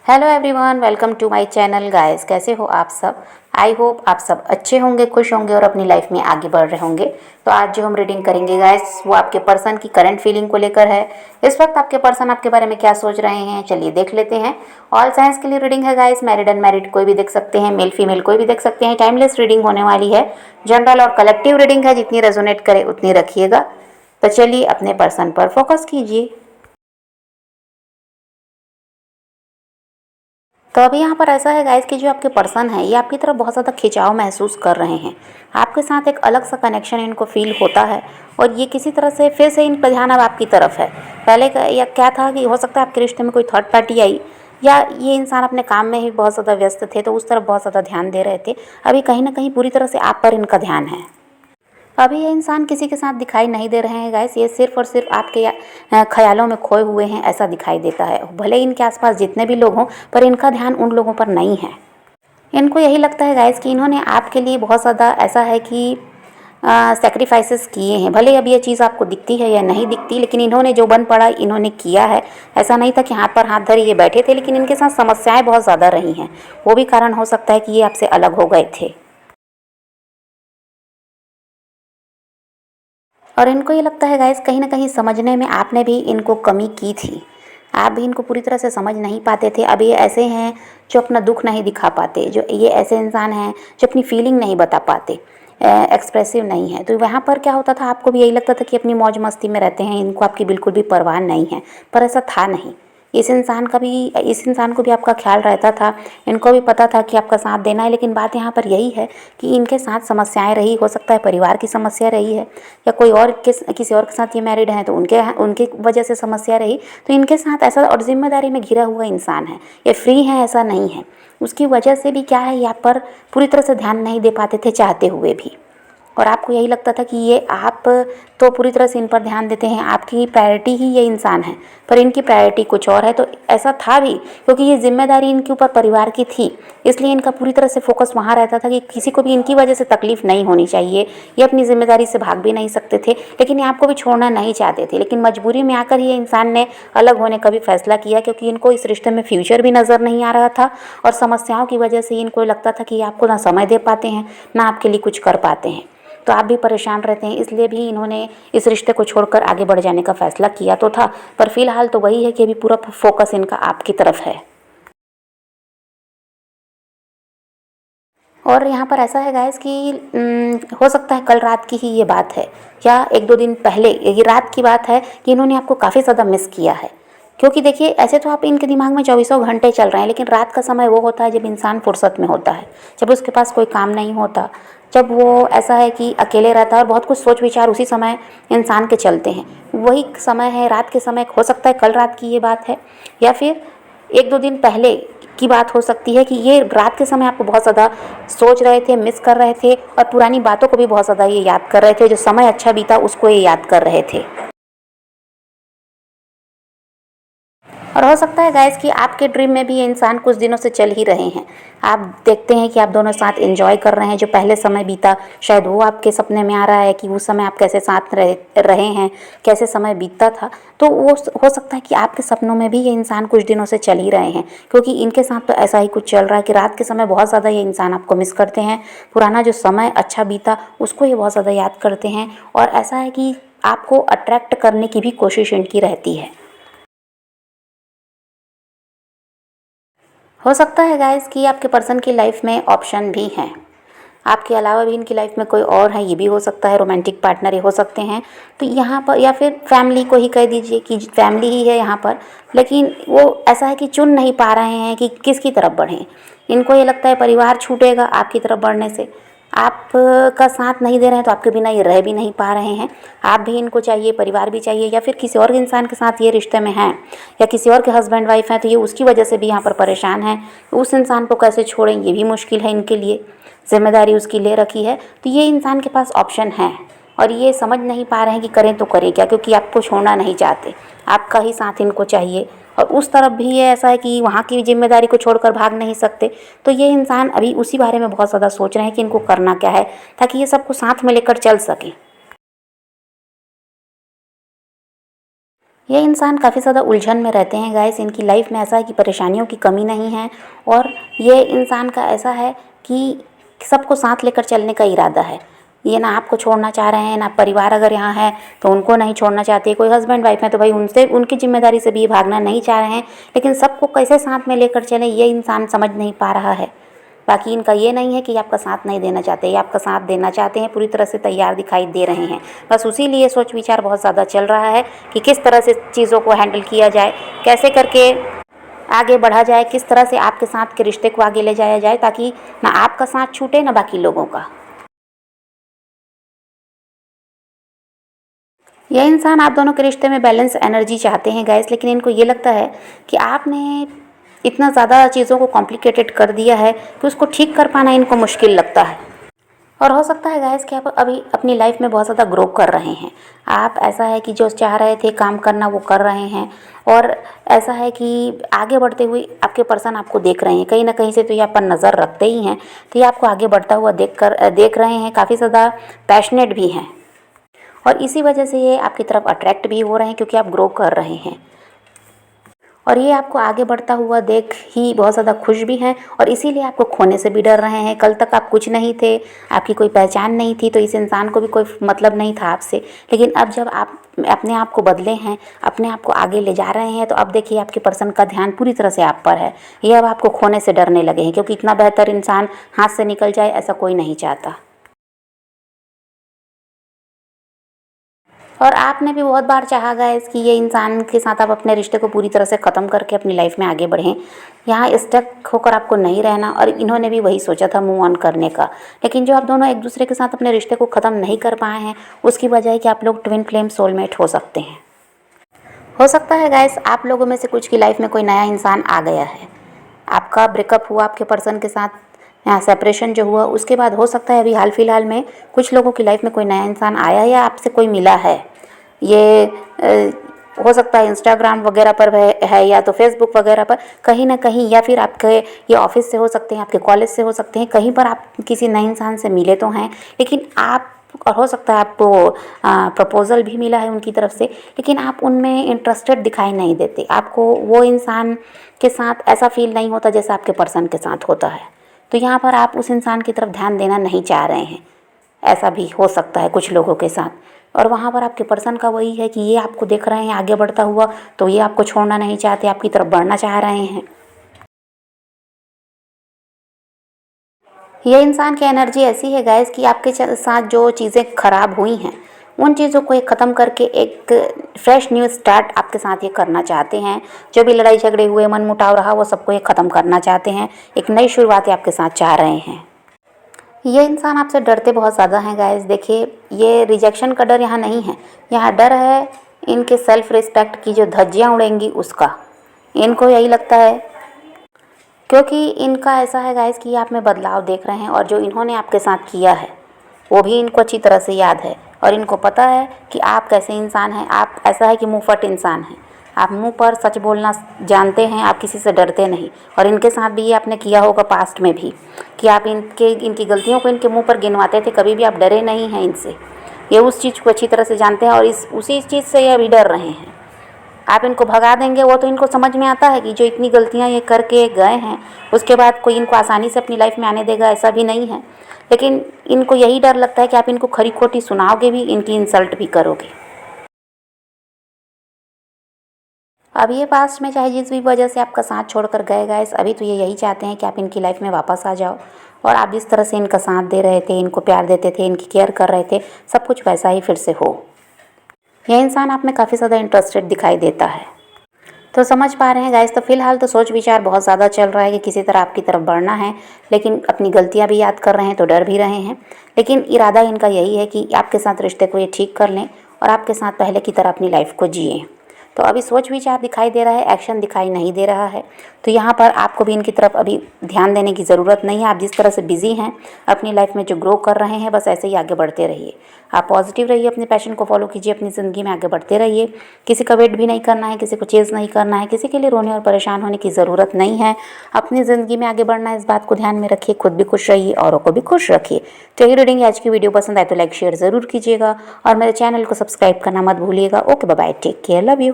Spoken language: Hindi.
Hello everyone, welcome to my channel guys. कैसे हो आप सब? आई होप आप सब अच्छे होंगे, खुश होंगे और अपनी लाइफ में आगे बढ़ रहे होंगे। तो आज जो हम रीडिंग करेंगे गाइस, वो आपके पर्सन की करंट फीलिंग को लेकर है। इस वक्त आपके पर्सन आपके बारे में क्या सोच रहे हैं, चलिए देख लेते हैं। ऑल साइंस के लिए रीडिंग है गाइस, मैरिड अनमैरिड कोई भी देख सकते हैं, मेल फीमेल कोई भी देख सकते हैं। टाइमलेस रीडिंग होने वाली है, जनरल और कलेक्टिव रीडिंग है, जितनी रेजोनेट करे उतनी रखिएगा। तो चलिए अपने पर्सन पर फोकस कीजिए। तो अभी यहाँ पर ऐसा है गाइस कि जो आपके पर्सन है ये आपकी तरफ बहुत ज़्यादा खिंचाव महसूस कर रहे हैं। आपके साथ एक अलग सा कनेक्शन इनको फील होता है और ये किसी तरह से फिर से इनका ध्यान अब आपकी तरफ है। पहले या क्या था कि हो सकता है आपके रिश्ते में कोई थर्ड पार्टी आई, या ये इंसान अपने काम में ही बहुत ज़्यादा व्यस्त थे तो उस तरफ बहुत ज़्यादा ध्यान दे रहे थे। अभी कहीं ना कहीं पूरी तरह से आप पर इनका ध्यान है। अभी ये इंसान किसी के साथ दिखाई नहीं दे रहे हैं गाइस, ये सिर्फ और सिर्फ आपके ख्यालों में खोए हुए हैं ऐसा दिखाई देता है। भले इनके आसपास जितने भी लोग हों, पर इनका ध्यान उन लोगों पर नहीं है। इनको यही लगता है गाइस कि इन्होंने आपके लिए बहुत ज़्यादा ऐसा है कि सेक्रीफाइसेस किए हैं। भले अब ये चीज़ आपको दिखती है या नहीं दिखती, लेकिन इन्होंने जो बन पड़ा इन्होंने किया है। ऐसा नहीं था कि हाथ पर हाथ धरे ये बैठे थे, लेकिन इनके साथ समस्याएं बहुत ज़्यादा रही हैं। वो भी कारण हो सकता है कि ये आपसे अलग हो गए थे। और इनको ये लगता है गाइस, कहीं ना कहीं समझने में आपने भी इनको कमी की थी। आप भी इनको पूरी तरह से समझ नहीं पाते थे। अब ये ऐसे हैं जो अपना दुख नहीं दिखा पाते, जो ये ऐसे इंसान हैं जो अपनी फीलिंग नहीं बता पाते, एक्सप्रेसिव नहीं है। तो वहाँ पर क्या होता था, आपको भी यही लगता था कि अपनी मौज मस्ती में रहते हैं, इनको आपकी बिल्कुल भी परवाह नहीं है। पर ऐसा था नहीं। इस इंसान को भी आपका ख्याल रहता था। इनको भी पता था कि आपका साथ देना है, लेकिन बात यहाँ पर यही है कि इनके साथ समस्याएं रही। हो सकता है परिवार की समस्या रही है, या कोई और किसी और के साथ ये मैरिड हैं तो उनके उनकी वजह से समस्या रही। तो इनके साथ ऐसा, और जिम्मेदारी में घिरा हुआ इंसान है, ये फ्री है ऐसा नहीं है। उसकी वजह से भी क्या है, यहाँ पर पूरी तरह से ध्यान नहीं दे पाते थे चाहते हुए भी। और आपको यही लगता था कि ये आप तो पूरी तरह से इन पर ध्यान देते हैं, आपकी प्रायोरिटी ही ये इंसान है, पर इनकी प्रायोरिटी कुछ और है। तो ऐसा था भी, क्योंकि ये जिम्मेदारी इनके ऊपर परिवार की थी, इसलिए इनका पूरी तरह से फोकस वहाँ रहता था कि किसी को भी इनकी वजह से तकलीफ नहीं होनी चाहिए। ये अपनी जिम्मेदारी से भाग भी नहीं सकते थे, लेकिन ये आपको भी छोड़ना नहीं चाहते थे। लेकिन मजबूरी में आकर ये इंसान ने अलग होने का भी फैसला किया, क्योंकि इनको इस रिश्ते में फ्यूचर भी नज़र नहीं आ रहा था, और समस्याओं की वजह से इनको लगता था कि आपको ना समय दे पाते हैं, ना आपके लिए कुछ कर पाते हैं। तो आप भी परेशान रहते हैं, इसलिए भी इन्होंने इस रिश्ते को छोड़कर आगे बढ़ जाने का फैसला किया तो था। पर फिलहाल तो वही है कि अभी पूरा फोकस इनका आपकी तरफ है। और यहाँ पर ऐसा है गाइस कि हो सकता है कल रात की ही ये बात है, या एक दो दिन पहले ये रात की बात है कि इन्होंने आपको काफ़ी ज़्यादा मिस किया है। क्योंकि देखिए, ऐसे तो आप इनके दिमाग में चौबीसों घंटे चल रहे हैं, लेकिन रात का समय वो होता है जब इंसान फुर्सत में होता है, जब उसके पास कोई काम नहीं होता, जब वो ऐसा है कि अकेले रहता है और बहुत कुछ सोच विचार उसी समय इंसान के चलते हैं। वही समय है रात के समय। हो सकता है कल रात की ये बात है, या फिर एक दो दिन पहले की बात हो सकती है कि ये रात के समय आपको बहुत ज़्यादा सोच रहे थे, मिस कर रहे थे, और पुरानी बातों को भी बहुत ज़्यादा ये याद कर रहे थे। जो समय अच्छा बीता उसको ये याद कर रहे थे। और हो सकता है गाइस कि आपके ड्रीम में भी ये इंसान कुछ दिनों से चल ही रहे हैं। आप देखते हैं कि आप दोनों साथ एंजॉय कर रहे हैं। जो पहले समय बीता, शायद वो आपके सपने में आ रहा है कि उस समय आप कैसे साथ रहे हैं, कैसे समय बीतता था। तो वो हो सकता है कि आपके सपनों में भी ये इंसान कुछ दिनों से चल ही रहे हैं, क्योंकि इनके साथ तो ऐसा ही कुछ चल रहा है कि रात के समय बहुत ज़्यादा ये इंसान आपको मिस करते हैं। पुराना जो समय अच्छा बीता उसको ये बहुत ज़्यादा याद करते हैं, और ऐसा है कि आपको अट्रैक्ट करने की भी कोशिश इनकी रहती है। हो सकता है गाइस कि आपके पर्सन की लाइफ में ऑप्शन भी हैं, आपके अलावा भी इनकी लाइफ में कोई और है, ये भी हो सकता है। रोमांटिक पार्टनर ही हो सकते हैं। तो यहाँ पर, या फिर फैमिली को ही कह दीजिए कि फैमिली ही है यहाँ पर, लेकिन वो ऐसा है कि चुन नहीं पा रहे हैं कि किसकी तरफ बढ़ें। इनको ये लगता है परिवार छूटेगा आपकी तरफ बढ़ने से। आप का साथ नहीं दे रहे हैं तो आपके बिना ये रह भी नहीं पा रहे हैं। आप भी इनको चाहिए, परिवार भी चाहिए, या फिर किसी और इंसान के साथ ये रिश्ते में हैं, या किसी और के हस्बैंड वाइफ हैं, तो ये उसकी वजह से भी यहाँ पर परेशान हैं। उस इंसान को कैसे छोड़ें ये भी मुश्किल है इनके लिए। जिम्मेदारी उसकी ले रखी है। तो ये इंसान के पास ऑप्शन है, और ये समझ नहीं पा रहे हैं कि करें तो करें क्या, क्योंकि आपको छोड़ना नहीं चाहते। आपका ही साथ इनको चाहिए, और उस तरफ भी ये ऐसा है कि वहाँ की जिम्मेदारी को छोड़कर भाग नहीं सकते। तो ये इंसान अभी उसी बारे में बहुत ज़्यादा सोच रहे हैं कि इनको करना क्या है, ताकि ये सबको साथ में लेकर चल सकें। ये इंसान काफ़ी ज़्यादा उलझन में रहते हैं गाइस। इनकी लाइफ में ऐसा है कि परेशानियों की कमी नहीं है और ये इंसान का ऐसा है कि सबको साथ लेकर चलने का इरादा है। ये ना आपको छोड़ना चाह रहे हैं, ना परिवार अगर यहाँ है तो उनको नहीं छोड़ना चाहते। कोई हस्बैंड वाइफ है तो भाई उनसे उनकी जिम्मेदारी से भी ये भागना नहीं चाह रहे हैं, लेकिन सबको कैसे साथ में लेकर चलें ये इंसान समझ नहीं पा रहा है। बाकी इनका ये नहीं है कि आपका साथ नहीं देना चाहते, ये आपका साथ देना चाहते हैं, पूरी तरह से तैयार दिखाई दे रहे हैं। बस उसी लिए सोच विचार बहुत ज़्यादा चल रहा है कि किस तरह से चीज़ों को हैंडल किया जाए, कैसे करके आगे बढ़ा जाए, किस तरह से आपके साथ के रिश्ते को आगे ले जाया जाए ताकि ना आपका साथ छूटे ना बाकी लोगों का। यह इंसान आप दोनों के रिश्ते में बैलेंस एनर्जी चाहते हैं गाइस, लेकिन इनको ये लगता है कि आपने इतना ज़्यादा चीज़ों को कॉम्प्लिकेटेड कर दिया है कि उसको ठीक कर पाना इनको मुश्किल लगता है। और हो सकता है गाइस कि आप अभी अपनी लाइफ में बहुत ज़्यादा ग्रो कर रहे हैं। आप ऐसा है कि जो चाह रहे थे काम करना वो कर रहे हैं, और ऐसा है कि आगे बढ़ते हुए आपके पर्सन आपको देख रहे हैं, कहीं ना कहीं से तो ये आप पर नज़र रखते ही हैं, तो ये आपको आगे बढ़ता हुआ देख रहे हैं, काफ़ी ज़्यादा पैशनेट भी हैं और इसी वजह से ये आपकी तरफ अट्रैक्ट भी हो रहे हैं क्योंकि आप ग्रो कर रहे हैं। और ये आपको आगे बढ़ता हुआ देख ही बहुत ज़्यादा खुश भी हैं और इसीलिए आपको खोने से भी डर रहे हैं। कल तक आप कुछ नहीं थे, आपकी कोई पहचान नहीं थी, तो इस इंसान को भी कोई मतलब नहीं था आपसे, लेकिन अब जब आप अपने आप को बदले हैं, अपने आप को आगे ले जा रहे हैं, तो अब देखिए आपके पर्सन का ध्यान पूरी तरह से आप पर है। ये अब आपको खोने से डरने लगे हैं क्योंकि इतना बेहतर इंसान हाथ से निकल जाए ऐसा कोई नहीं चाहता। और आपने भी बहुत बार चाहा गाइस कि ये इंसान के साथ आप अपने रिश्ते को पूरी तरह से ख़त्म करके अपनी लाइफ में आगे बढ़ें, यहाँ स्टक होकर आपको नहीं रहना, और इन्होंने भी वही सोचा था मूव ऑन करने का। लेकिन जो आप दोनों एक दूसरे के साथ अपने रिश्ते को ख़त्म नहीं कर पाए हैं उसकी वजह है कि आप लोग ट्विन फ्लेम सोलमेट हो सकते हैं। हो सकता है गाइस आप लोगों में से कुछ की लाइफ में कोई नया इंसान आ गया है, आपका ब्रेकअप हुआ आपके पर्सन के साथ, यहाँ सेपरेशन जो हुआ उसके बाद हो सकता है अभी हाल फिलहाल में कुछ लोगों की लाइफ में कोई नया इंसान आया है या आपसे कोई मिला है। ये हो सकता है इंस्टाग्राम वगैरह पर है या तो फेसबुक वगैरह पर कहीं ना कहीं, या फिर आपके ये ऑफिस से हो सकते हैं, आपके कॉलेज से हो सकते हैं, कहीं पर आप किसी नए इंसान से मिले तो हैं, लेकिन आप, और हो सकता है आपको प्रपोज़ल भी मिला है उनकी तरफ से, लेकिन आप उनमें इंटरेस्टेड दिखाई नहीं देते। आपको वो इंसान के साथ ऐसा फील नहीं होता जैसा आपके पर्सन के साथ होता है, तो यहाँ पर आप उस इंसान की तरफ ध्यान देना नहीं चाह रहे हैं। ऐसा भी हो सकता है कुछ लोगों के साथ, और वहाँ पर आपके पर्सन का वही है कि ये आपको देख रहे हैं आगे बढ़ता हुआ, तो ये आपको छोड़ना नहीं चाहते, आपकी तरफ बढ़ना चाह रहे हैं। ये इंसान की एनर्जी ऐसी है गाइस कि आपके साथ जो चीज़ें खराब हुई हैं उन चीज़ों को एक ख़त्म करके एक फ्रेश न्यू स्टार्ट आपके साथ ये करना चाहते हैं। जो भी लड़ाई झगड़े हुए, मन मुटाव रहा, वो सबको ये ख़त्म करना चाहते हैं। एक नई शुरुआत आपके साथ चाह रहे हैं। ये इंसान आपसे डरते बहुत ज़्यादा हैं गाइस। देखिए ये रिजेक्शन का डर यहाँ नहीं है, यहाँ डर है इनके सेल्फ रिस्पेक्ट की जो धज्जियाँ उड़ेंगी उसका। इनको यही लगता है, क्योंकि इनका ऐसा है गाइस कि आप में बदलाव देख रहे हैं और जो इन्होंने आपके साथ किया है वो भी इनको अच्छी तरह से याद है, और इनको पता है कि आप कैसे इंसान हैं। आप ऐसा है कि मुँह फट इंसान हैं, आप मुंह पर सच बोलना जानते हैं, आप किसी से डरते नहीं। और इनके साथ भी ये आपने किया होगा पास्ट में भी कि आप इनकी गलतियों को इनके मुंह पर गिनवाते थे, कभी भी आप डरे नहीं हैं इनसे। ये उस चीज़ को अच्छी तरह से जानते हैं और उसी चीज़ से ये अभी डर रहे हैं। आप इनको भगा देंगे वो तो इनको समझ में आता है कि जो इतनी गलतियाँ ये करके गए हैं उसके बाद कोई इनको आसानी से अपनी लाइफ में आने देगा, ऐसा भी नहीं है। लेकिन इनको यही डर लगता है कि आप इनको खरी खोटी सुनाओगे भी, इनकी इंसल्ट भी करोगे। अब ये पास्ट में चाहे जिस भी वजह से आपका साथ छोड़कर गए गाइस, अभी तो ये यही चाहते हैं कि आप इनकी लाइफ में वापस आ जाओ और आप जिस तरह से इनका साथ दे रहे थे, इनको प्यार देते थे, इनकी केयर कर रहे थे, सब कुछ वैसा ही फिर से हो। यह इंसान आप में काफ़ी ज़्यादा इंटरेस्टेड दिखाई देता है। तो समझ पा रहे हैं गाइस, तो फिलहाल तो सोच विचार बहुत ज़्यादा चल रहा है कि किसी तरह आपकी तरफ बढ़ना है, लेकिन अपनी गलतियां भी याद कर रहे हैं तो डर भी रहे हैं। लेकिन इरादा इनका यही है कि आपके साथ रिश्ते को ये ठीक कर लें और आपके साथ पहले की तरह अपनी लाइफ को जिए। तो अभी सोच विचार दिखाई दे रहा है, एक्शन दिखाई नहीं दे रहा है। तो यहाँ पर आपको भी इनकी तरफ अभी ध्यान देने की ज़रूरत नहीं है। आप जिस तरह से बिजी हैं अपनी लाइफ में, जो ग्रो कर रहे हैं, बस ऐसे ही आगे बढ़ते रहिए। आप पॉजिटिव रहिए, अपने पैशन को फॉलो कीजिए, अपनी ज़िंदगी में आगे बढ़ते रहिए। किसी का वेट भी नहीं करना है, किसी को चेज़ नहीं करना है, किसी के लिए रोने और परेशान होने की ज़रूरत नहीं है। अपनी ज़िंदगी में आगे बढ़ना है, इस बात को ध्यान में रखिए। खुद भी खुश रहिए, औरों को भी खुश रखिए। तो ये रीडिंग आज की वीडियो पसंद आए तो लाइक शेयर ज़रूर कीजिएगा और मेरे चैनल को सब्सक्राइब करना मत भूलिएगा। Okay bye bye, take care, love you.